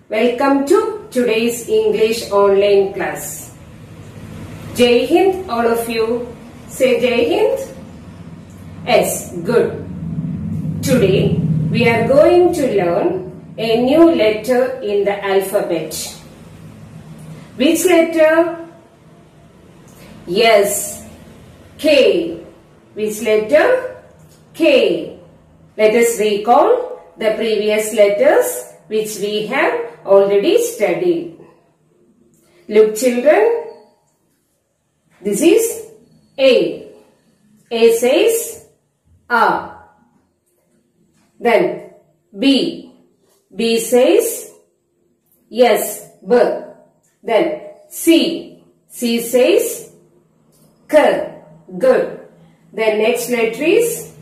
Welcome to today's English online class. Jai Hind, all of you. Say Jai Hind. Yes, good. Today we are going to learn a new letter in the alphabet. Which letter? Yes, K. Which letter? K. Let us recall the previous letters which we have already studied. Look children, this is A. A says A. Then B. B says yes, B. Then C. C says K. Good. Then next letter is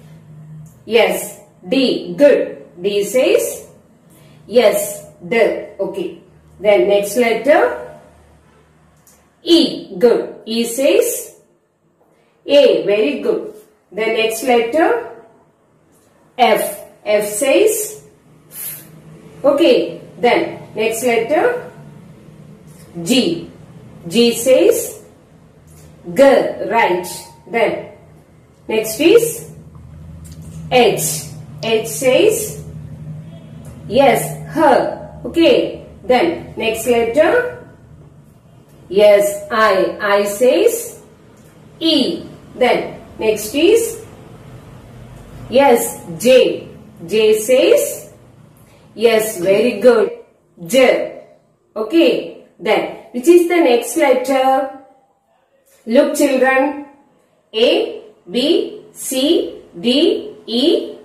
yes, D. Good. D says yes, D. Okay. Then next letter E. Good. E says A. Very good. The next letter F. F says okay. Then next letter G. G says G. Right. Then next is H. H says yes, her. Okay. Then next letter yes, I. I says E. Then next is yes, J. J says yes, very good, J. Okay. Then which is the next letter? Look children, A, B, C, D, E,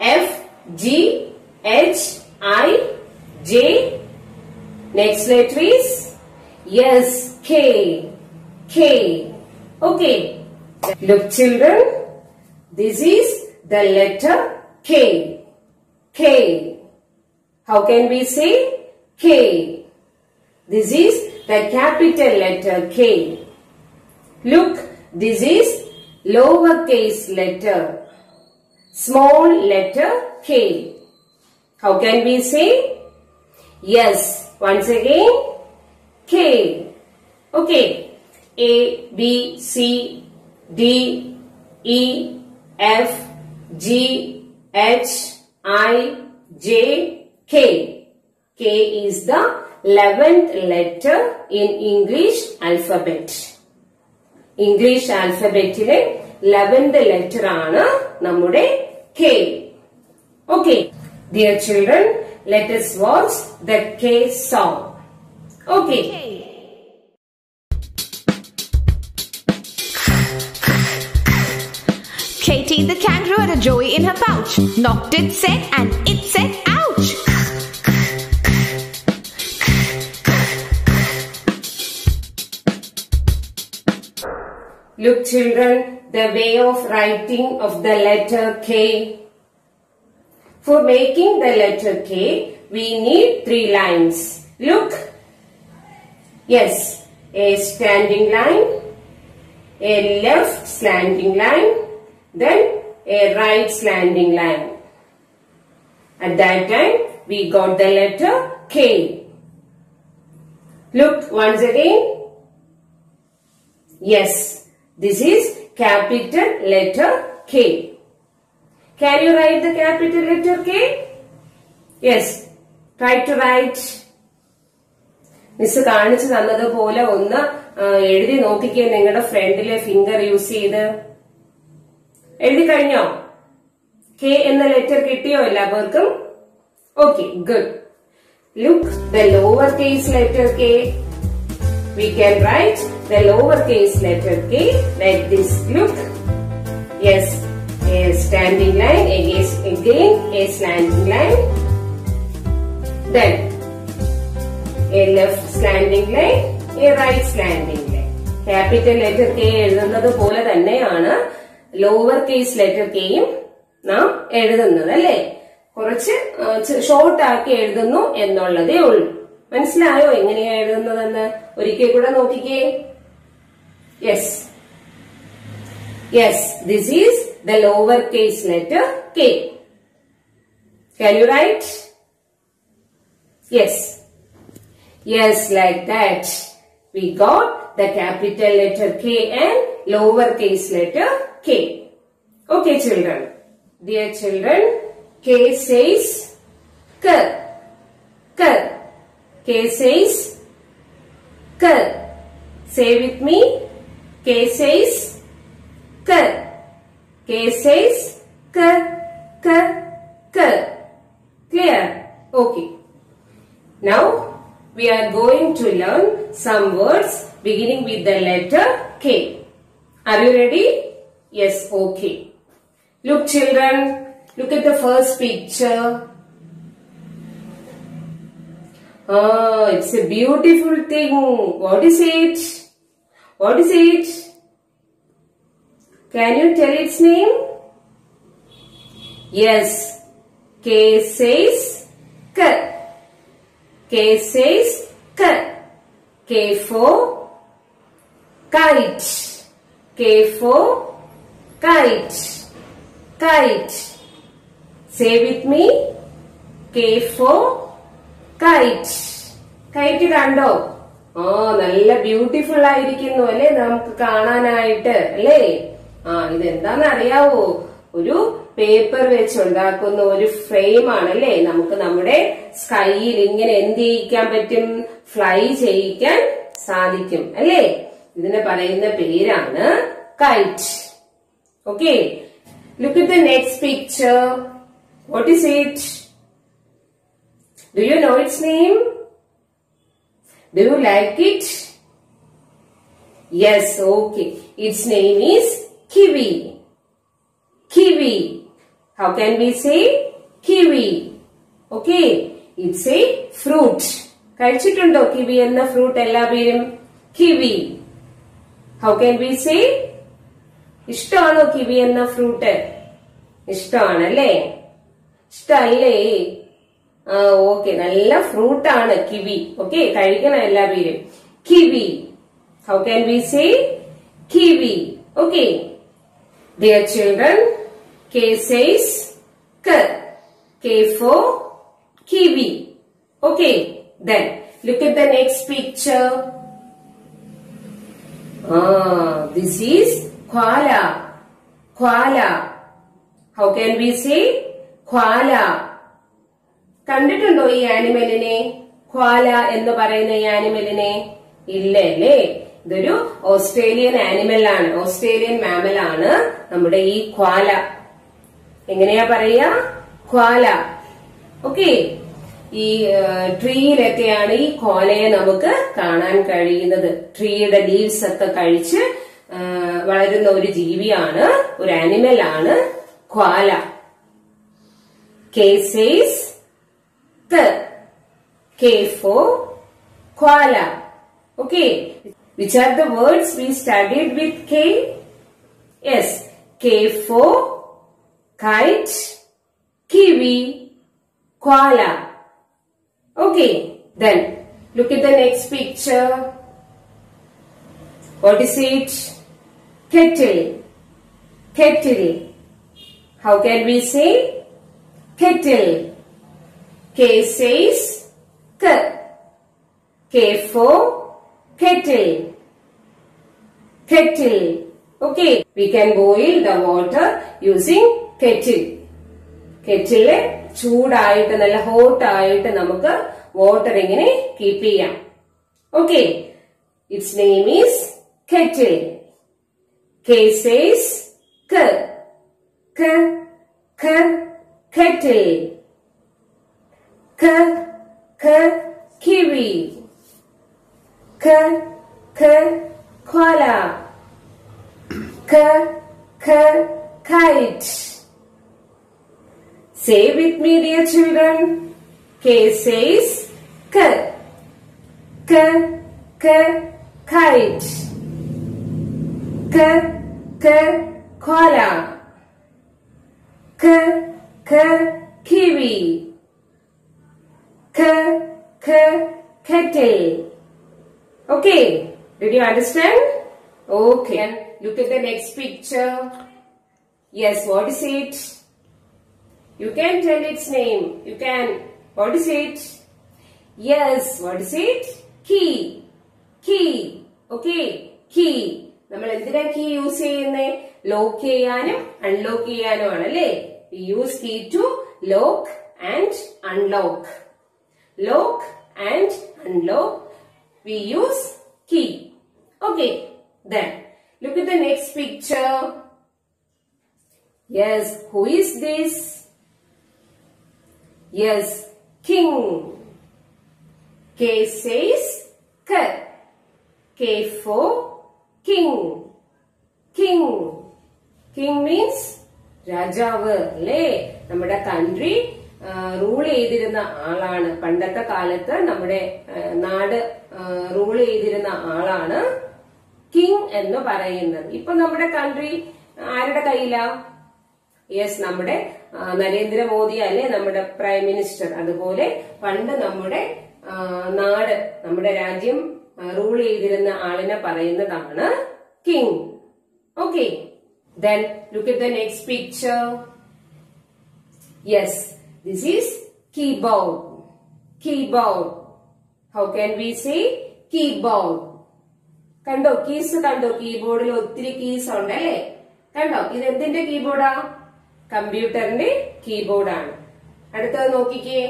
F, G, H, I, J. Next letter is yes, K. K. Okay. Look children, this is the letter K. K. How can we say K? This is the capital letter K. Look, this is lowercase letter. Small letter K. How can we say? Yes, once again, K. Okay. A, B, C, D, E, F, G, H, I, J, K. K is the 11th letter in English alphabet. English alphabetile 11th letter aanu nammude K. Okay. Dear children, let us watch the K song. Okay. Katie the kangaroo had a joey in her pouch. Knocked it said and it said ouch. Look children, the way of writing of the letter K. For making the letter K, we need 3 lines. Look. Yes, a standing line, a left slanting line, then a right slanting line. At that time, we got the letter K. Look once again. Yes, this is capital letter K. Can you write the capital letter K? Yes. Try to write. Miss കാണിച്ചു തന്നതുപോലെ ഒന്ന് എഴുതി നോക്കിക്കേ നിങ്ങളുടെ ഫ്രണ്ടിലെ finger use ചെയ്ത്. എഴുതി കഴിഞ്ഞോ? K എന്ന ലെറ്റർ കിട്ടിയോ എല്ലാവർക്കും? Okay, good. Look, the lowercase letter K. We can write the lowercase letter K like this. Look. Yes. A standing line, again a slanting line, then a left slanting line, a right slanting line. Capital letter K എഴുതുന്നത് പോലെ തന്നെയാണ് lower case letter കെയും നാം എഴുതുന്നത് അല്ലേ? കുറച്ച് short ആക്കി എഴുതുന്നു എന്നുള്ളതേ ഉള്ളൂ. മനസ്സിലായോ എങ്ങനെയാ എഴുതുന്നതെന്ന്? ഒരിക്കൽ കൂടെ നോക്കിക്കേ. Yes, yes, this is the lower case letter K. Can you write? Yes. Yes, like that. We got the capital letter K and lowercase letter K. Okay, children. Dear children, K says K. K. K says K. Say with me. K says K. K says K. K. K. Clear? Okay. Now we are going to learn some words beginning with the letter K. Are you ready? Yes, okay. Look children, look at the first picture. Oh, it's a beautiful thing. What is it? What is it? Can you tell its name? Yes. K says K. K says K. K for kite. K for kite. Kite. Say with me. K for kite. Kite കണ്ടോ? നല്ല beautiful ആയിരിക്കുന്നു അല്ലേ നമുക്ക് കാണാനായിട്ട് അല്ലേ? ഇതെന്താന്ന് അറിയാവോ? ഒരു പേപ്പർ വെച്ചുണ്ടാക്കുന്ന ഒരു ഫ്രെയിം ആണല്ലേ. നമുക്ക് നമ്മുടെ സ്കൈയിൽ ഇങ്ങനെ എന്ത് ചെയ്യിക്കാൻ പറ്റും? ഫ്ലൈ ചെയ്യിക്കാൻ സാധിക്കും അല്ലേ? ഇതിനെ പറയുന്ന പേരാണ് KITE. Okay, look at the next picture. What is it? Do you know it's name? Do you like it? Yes, okay. It's name is kiwi. Kiwi. How can we say kiwi? Okay, it's a fruit. കഴിച്ചിട്ടുണ്ടോ kiwi എന്ന fruit എല്ലാവരും? Kiwi. How can we say? ഇഷ്ടമാണോ kiwi എന്ന fruit? ഇഷ്ടമാണല്ലേ? ഇഷ്ടല്ലേ? Okay, നല്ല fruit ആണ് kiwi. Okay, കഴിക്കണം എല്ലാവരും. Kiwi. How can we say kiwi? Okay. Dear children, K says K. K for kiwi. Okay, then look at the next picture. This is koala. Koala. How can we say koala? കണ്ടിട്ടുണ്ടോ ഈ ആനിമലിനെ? Koala എന്ന് പറയുന്ന ഈ ആനിമലിനെ? ഇല്ലല്ലേ? ഇതൊരു Australian animal ആണ്, Australian mammal ആണ് നമ്മുടെ ഈ ക്വാല. എങ്ങനെയാ പറയാ? ക്വാല. ഓക്കെ, ഈ ട്രീയിലൊക്കെയാണ് ഈ ക്വാലയെ നമുക്ക് കാണാൻ കഴിയുന്നത്. ട്രീയുടെ ലീവ്സ് ഒക്കെ കഴിച്ച് വളരുന്ന ഒരു ജീവിയാണ്, ഒരു ആനിമൽ ആണ് koala. K says K. K for koala. Okay. Which are the words we studied with K? Yes. K for kite, kiwi, koala. Okay. Then look at the next picture. What is it? Kettle. Kettle. How can we say kettle? K says K. K for kettle. Kettle. Okay. We can boil the water using kettle. Kettle ചൂടായിട്ട് നല്ല hot ആയിട്ട് നമുക്ക് water ഇങ്ങനെ keep ചെയ്യാം. Okay. Its name is kettle. K says K. K. K. Kettle. K. K. Kiwi. K. K. Koala. K. K. Kite. Say with me, dear children. K says K. K. K. Kite. K. K. Koala. K. K. Kiwi. K. K. kettle. Okay, did you understand? Okay, and look at the next picture. Yes, what is it? You can tell its name. You can. What is it? Yes, what is it? Key. Key. Okay, key. നമ്മൾ എന്തിനാ key use ചെയ്യുന്നേ? Lock ചെയ്യാനും unlock ചെയ്യാനും ആണല്ലേ. We use key to lock and unlock. Lock and unlock. We use key. Okay, then look at the next picture. Yes, who is this? Yes, king. K says K. K for king. King. King means രാജാവ് അല്ലേ. നമ്മുടെ country rule ചെയ്തിരുന്ന ആളാണ്. പണ്ടത്തെ കാലത്ത് നമ്മുടെ നാട് rule ചെയ്തിരുന്ന ആളാണ് കിങ് എന്ന് പറയുന്നത്. ഇപ്പൊ നമ്മുടെ കൺട്രി ആരുടെ കയ്യിലാ? യെസ്, നമ്മുടെ നരേന്ദ്രമോദി അല്ലെ നമ്മുടെ പ്രൈം മിനിസ്റ്റർ. അതുപോലെ പണ്ട് നമ്മുടെ നാട്, നമ്മുടെ രാജ്യം റൂൾ ചെയ്തിരുന്ന ആളിനെ പറയുന്നതാണ് king. Okay, then look at the next picture. Yes, this is keyboard. Keyboard. How can we say keyboard? കണ്ടോ, കീസ് കണ്ടോ? കീബോർഡിൽ ഒത്തിരി കീസ് ഉണ്ട് അല്ലേ? കണ്ടോ, ഇത് എന്തിന്റെ കീബോർഡാ? കമ്പ്യൂട്ടറിന്റെ കീബോർഡാണ്. അടുത്തത് നോക്കിക്കേ,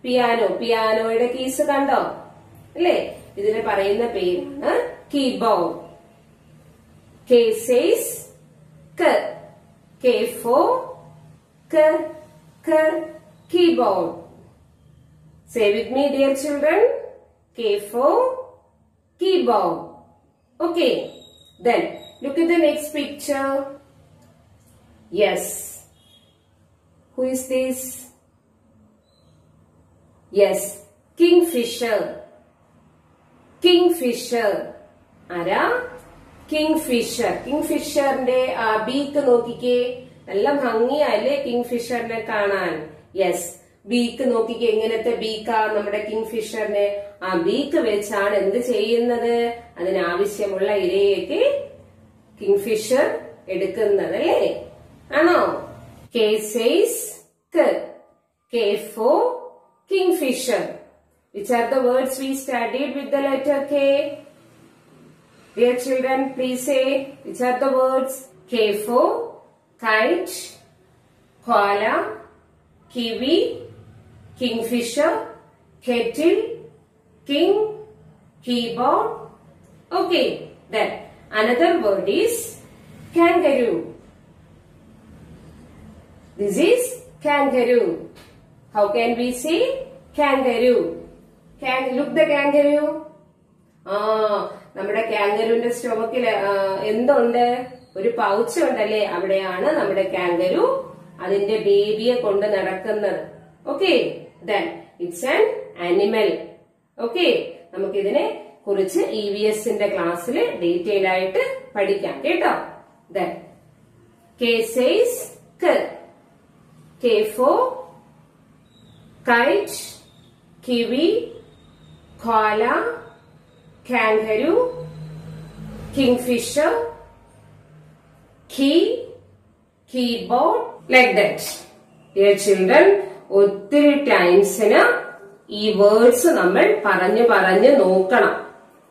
പിയാനോ. പിയാനോയുടെ കീസ് കണ്ടോ അല്ലേ? ഇതിന് പറയുന്ന പേരാണ് keyboard. K says K. K for K. K. Keyboard. Say with me, dear children. K for keyboard. Okay. Then look at the next picture. Yes. Who is this? Yes, Kingfisher. Kingfisher. Ara? Kingfisher. Kingfisherന്റെ beak നോക്കിക്കേ, നല്ല ഭംഗിയല്ലേ കിങ്ഫിഷറിനെ കാണാൻ. Yes, beak നോക്കിക്കേ, എങ്ങനത്തെ ബീക്കാ നമ്മുടെ കിങ്ഫിഷറിനെ. ആ beak വെച്ചാണ് എന്ത് ചെയ്യുന്നത്? അതിനാവശ്യമുള്ള ഇരയൊക്കെ കിങ്ഫിഷർ എടുക്കുന്നത് അല്ലേ? ആണോ? K says K. K for Kingfisher. Which are the words we studied with the letter K? Dear children, please say which are the words? K for kite, koala, kiwi, kingfisher, kettle, king, keyboard. Okay, then another word is kangaroo. This is kangaroo. How can we say kangaroo? Look the kangaroo. നമ്മുടെ കാങ്കരുവിന്റെ സ്റ്റൊമക്കില് എന്തുണ്ട്? ഒരു pouch ഉണ്ടല്ലേ, അവിടെയാണ് നമ്മുടെ കാങ്കരു അതിന്റെ ബേബിയെ കൊണ്ട് നടക്കുന്നത്. Okay, then it's an animal. Okay, നമുക്കിതിനെ കുറിച്ച് EVSന്റെ ക്ലാസ്സിൽ ഡീറ്റെയിൽ ആയിട്ട് പഠിക്കാം കേട്ടോ. Then K says K. K for kite, kiwi, koala, kangaroo, kingfisher, key, keyboard, like that. Dear children, ഒത്തിരി ടൈംസിന് ഈ വേർഡ്സ് നമ്മൾ പറഞ്ഞു നോക്കണം.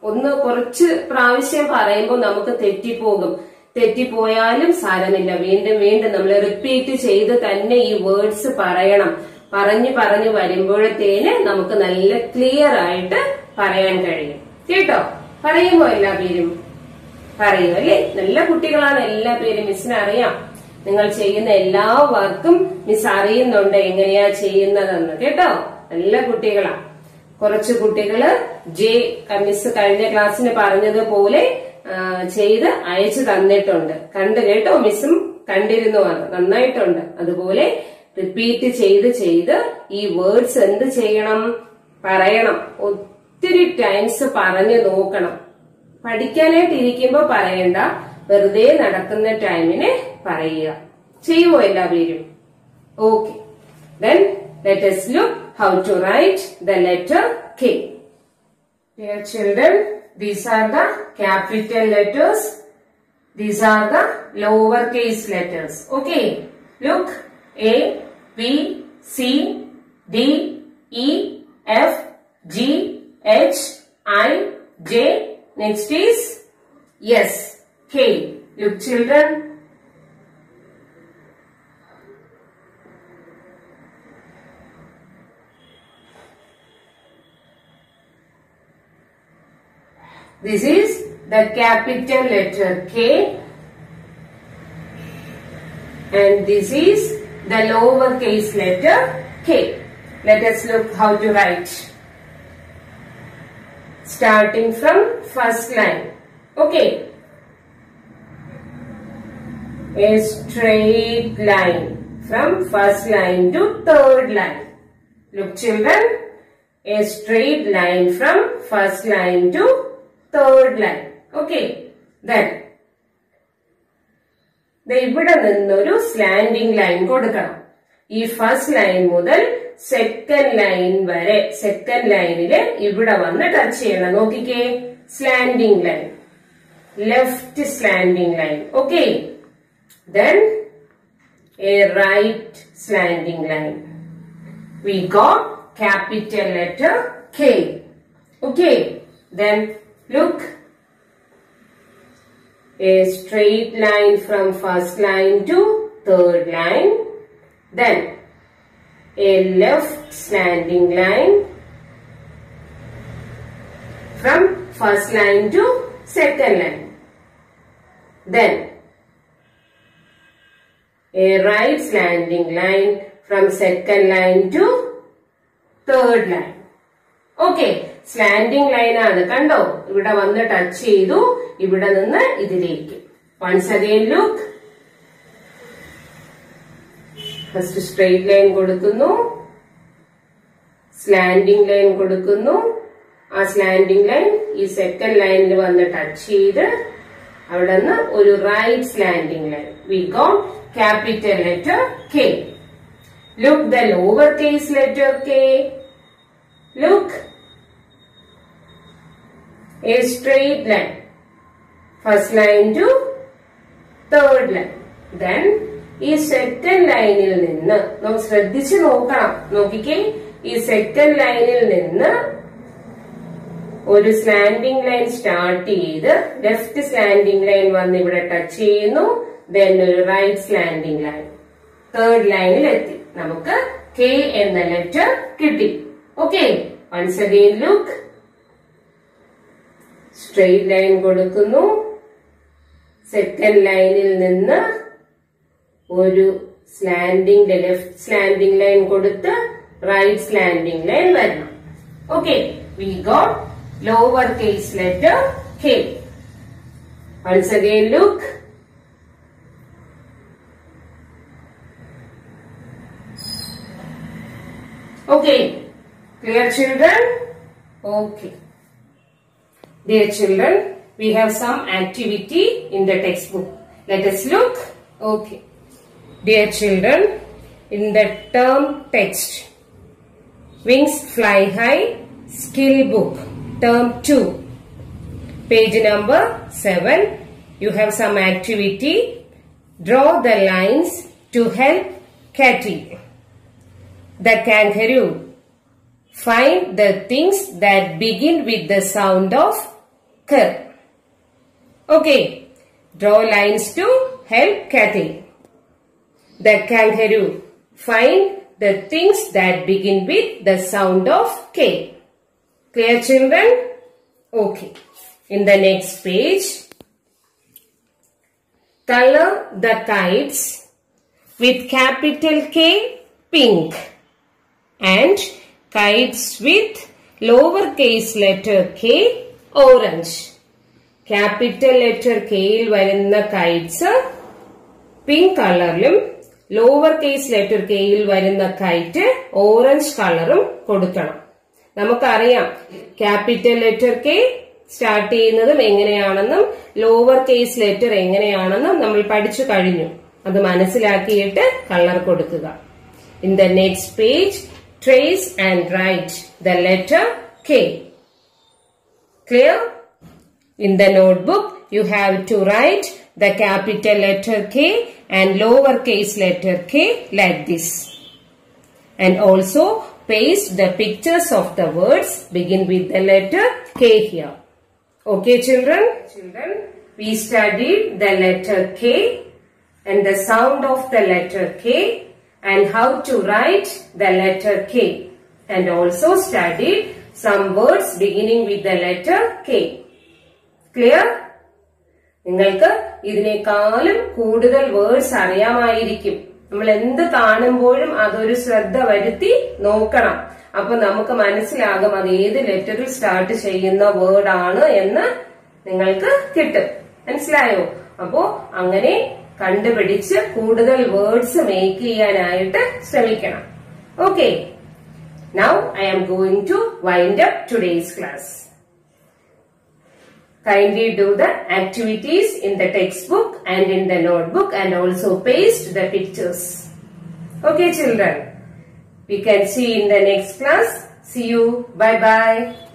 ഒന്ന് കുറച്ച് പ്രാവശ്യം പറയുമ്പോൾ നമുക്ക് തെറ്റിപ്പോകും. തെറ്റിപ്പോയാലും സാരമില്ല, വീണ്ടും നമ്മൾ റിപ്പീറ്റ് ചെയ്ത് തന്നെ ഈ വേർഡ്സ് പറയണം. പറഞ്ഞു വരുമ്പോഴത്തേന് നമുക്ക് നല്ല ക്ലിയർ ആയിട്ട് പറയാൻ കഴിയും കേട്ടോ. പറയുമോ? എല്ലാ പേരും പറയും അല്ലേ? നല്ല കുട്ടികളാണ് എല്ലാ പേരും. മിസ്സിന് അറിയാം നിങ്ങൾ ചെയ്യുന്ന എല്ലാ വർക്കും മിസ് അറിയുന്നുണ്ട് എങ്ങനെയാ ചെയ്യുന്നതെന്ന് കേട്ടോ. നല്ല കുട്ടികളാ. കുറച്ച് കുട്ടികള് മിസ് കഴിഞ്ഞ ക്ലാസ്സിന് പറഞ്ഞതുപോലെ ചെയ്ത് അയച്ചു തന്നിട്ടുണ്ട്. കണ്ടു കേട്ടോ, മിസ്സും കണ്ടിരുന്നു, അത് നന്നായിട്ടുണ്ട്. അതുപോലെ റിപ്പീറ്റ് ചെയ്ത് ഈ വേർഡ്സ് എന്ത് ചെയ്യണം? പറയണം. ഒത്തിരി ടൈംസ് പറഞ്ഞു നോക്കണം. പഠിക്കാനായിട്ട് ഇരിക്കുമ്പോ പറയണ്ട, വെറുതെ നടക്കുന്ന ടൈമിന് പറയുക. ചെയ്യുമോ എല്ലാവരും? Okay, then let us look how to write the letter K. Dear children, these are the capital letters. These are the lowercase letters. Okay. Look. A, B, C, D, E, F, G, H, I, J. Next is S, K. Look children. This is the capital letter K, and this is the lowercase letter K. Let us look how to write. Starting from first line. Okay. A straight line from first line to third line. Look children. A straight line from first line to third line. Okay. Then ഇവിടെ നിന്നൊരു slanting line കൊടുക്കണം. ഈ first line മുതൽ second line വരെ, second ലൈനില് ഇവിടെ വന്ന് touch ചെയ്യണം. നോക്കിക്കേ, slanting line, left slanting line. Okay. Then a right slanting line. We got capital letter K. Okay. Then look. A straight line from first line to third line. Then a left slanting line from first line to second line. Then a right slanting line from second line to third line. Okay. Slanting line ആണ്. കണ്ടോ, ഇവിടെ വന്ന് touch ചെയ്തു, ഇവിടെ നിന്ന് ഇതിലേക്ക്. Once again look. First straight line കൊടുക്കുന്നു, slanting line കൊടുക്കുന്നു. ആ സ്ലാൻഡിംഗ് ലൈൻ ഈ സെക്കൻഡ് ലൈനിൽ വന്ന് ടച്ച് ചെയ്ത് അവിടെ നിന്ന് ഒരു right slanting line. We got capital letter K. Look the lower case letter K. Look. A straight line, first line to third line. Then ഈ സെക്കൻഡ് ലൈനിൽ നിന്ന് നമുക്ക് ശ്രദ്ധിച്ച് നോക്കണം. നോക്കിക്കേ, ഈ സെക്കൻഡ് ലൈനിൽ നിന്ന് ഒരു സ്ലാൻഡിംഗ് ലൈൻ സ്റ്റാർട്ട് ചെയ്ത് ലെഫ്റ്റ് സ്ലാൻഡിംഗ് ലൈൻ വന്ന് ഇവിടെ ടച്ച് ചെയ്യുന്നു. ദെൻ ഒരു റൈറ്റ് സ്ലാൻഡിംഗ് ലൈൻ, തേർഡ് ലൈനിൽ എത്തി. നമുക്ക് K എന്ന ലെറ്റർ കിട്ടി. Okay. Once again look. Straight line കൊടുക്കുന്നു, സെക്കൻഡ് ലൈനിൽ നിന്ന് ഒരു സ്ലാൻഡിംഗ് ലെഫ്റ്റ് സ്ലാൻഡിംഗ് ലൈൻ കൊടുത്ത് റൈറ്റ് സ്ലാൻഡിംഗ് ലൈൻ വരണം. Okay. We got lower case letter K. Once again look. Okay. Clear children? Okay. Dear children, we have some activity in the textbook. Let us look. Okay. Dear children, in the term text, Wings Fly High Skill Book, Term 2, page number 7, you have some activity. Draw the lines to help Katie, the kangaroo. Find the things that begin with the sound of K. Okay. Draw lines to help Kathy, the kangaroo. Find the things that begin with the sound of K. Clear children? Okay. In the next page, color the kites with capital K pink and kites with lowercase letter K orange. Capital letter K il varunna kites pink colorilum, lowercase letter K il varunna kite orange colorum kodukkanam. നമുക്കറിയാം capital letter K start ചെയ്യുന്നതും എങ്ങനെയാണെന്നും lower case letter എങ്ങനെയാണെന്നും നമ്മൾ പഠിച്ചു കഴിഞ്ഞു. അത് മനസ്സിലാക്കിയിട്ട് colour കൊടുക്കുക. In the next page, trace and write the letter K. Clear? In the notebook, you have to write the capital letter K and lowercase letter k like this. And also paste the pictures of the words begin with the letter K here. Okay, children? We studied the letter K and the sound of the letter K and how to write the letter K. And also studied some words beginning with the letter K. Clear? നിങ്ങൾക്ക് ഇതിനേക്കാളും കൂടുതൽ words അറിയാമായിരിക്കും. നമ്മൾ എന്ത് കാണുമ്പോഴും അതൊരു ശ്രദ്ധ വരുത്തി നോക്കണം. അപ്പൊ നമുക്ക് മനസ്സിലാകും അത് ഏത് ലെറ്ററിൽ സ്റ്റാർട്ട് ചെയ്യുന്ന വേർഡ് ആണ് എന്ന് നിങ്ങൾക്ക് കിട്ടും. മനസ്സിലായോ? അപ്പോ അങ്ങനെ കണ്ടുപിടിച്ച് കൂടുതൽ വേർഡ്സ് മേക്ക് ചെയ്യാനായിട്ട് ശ്രമിക്കണം. Okay. Now I am going to wind up today's class. Kindly do the activities in the textbook and in the notebook and also paste the pictures. Okay, children. We can see in the next class. See you. Bye-bye.